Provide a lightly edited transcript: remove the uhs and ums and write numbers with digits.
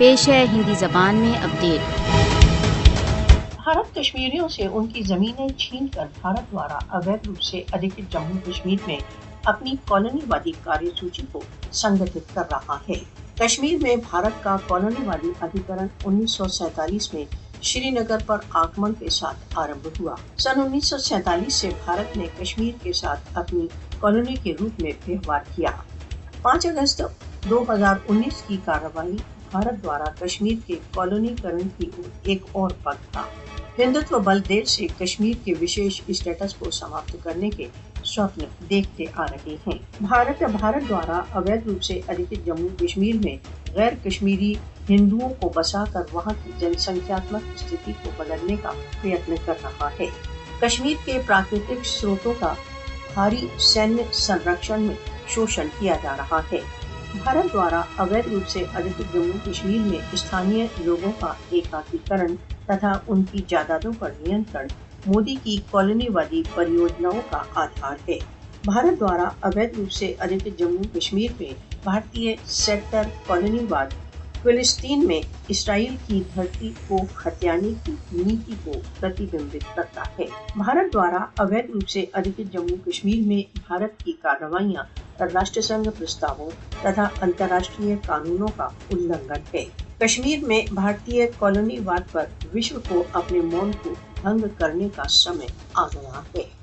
پیش ہے ہندی زبان میں اپڈیٹ۔ بھارت کشمیریوں سے ان کی زمینیں چھین کر بھارت دوارا اویدھ روپ سے ادھکت جموں کشمیر میں اپنی کالونی وادی کاریہ سوچی کو سنگٹھت کر رہا ہے۔ کشمیر میں بھارت کا کالونی وادی ادھیکرن 1947 میں شری نگر پر آگمن کے ساتھ آرمبھ ہوا۔ سن 1947 سے بھارت نے کشمیر کے ساتھ اپنی کالونی کے روپ میں ویوہار کیا۔ 5 اگست 2019 کی کارروائی بھارت دوارا کشمیر کے کالونی کرن کی ایک اور پگ تھا۔ ہندوتو بل دیر سے کشمیر کے وشیش اسٹیٹس کو سماپت کرنے کے سوپن دیکھتے آ رہے ہیں۔ بھارت دوارا اویدھ روپ سے ادھکت جموں کشمیر میں غیر کشمیری ہندوؤں کو بسا کر وہاں کی جن سنکھیاتمک استھتی کو بدلنے کا پریتن کر رہا ہے۔ کشمیر کے پراکرتک سروتوں کا بھاری سینیہ سنرکشن میں شوشن کیا جا رہا ہے۔ بھارت دوارا اویدھ روپ سے ادھکت جموں کشمیر میں استھانیہ لوگوں کا ایکاکیکرن تتھا ان کی جائیدادوں پر نینترن مودی کی کالونی وادی پریوجناؤں کا آدھار ہے۔ بھارت دوارا اویدھ روپ سے ادھکت جموں کشمیر میں بھارتی سیکٹر کالونی واد فلسطین میں اسرائیل کی دھرتی کو ہتھیانے کی نیتی کو پرتیبمبت کرتا ہے۔ بھارت دوارا اویدھ روپ سے ادھکت جموں کشمیر میں بھارت کی کارروائیاں راشٹر سنگھ پرستاووں تتھا انترراشٹریہ قانونوں کا النگھن ہے۔ کشمیر میں بھارتی کالونی واد پر وشو کو اپنے مون کو بھنگ کرنے کا سمے آ گیا ہے۔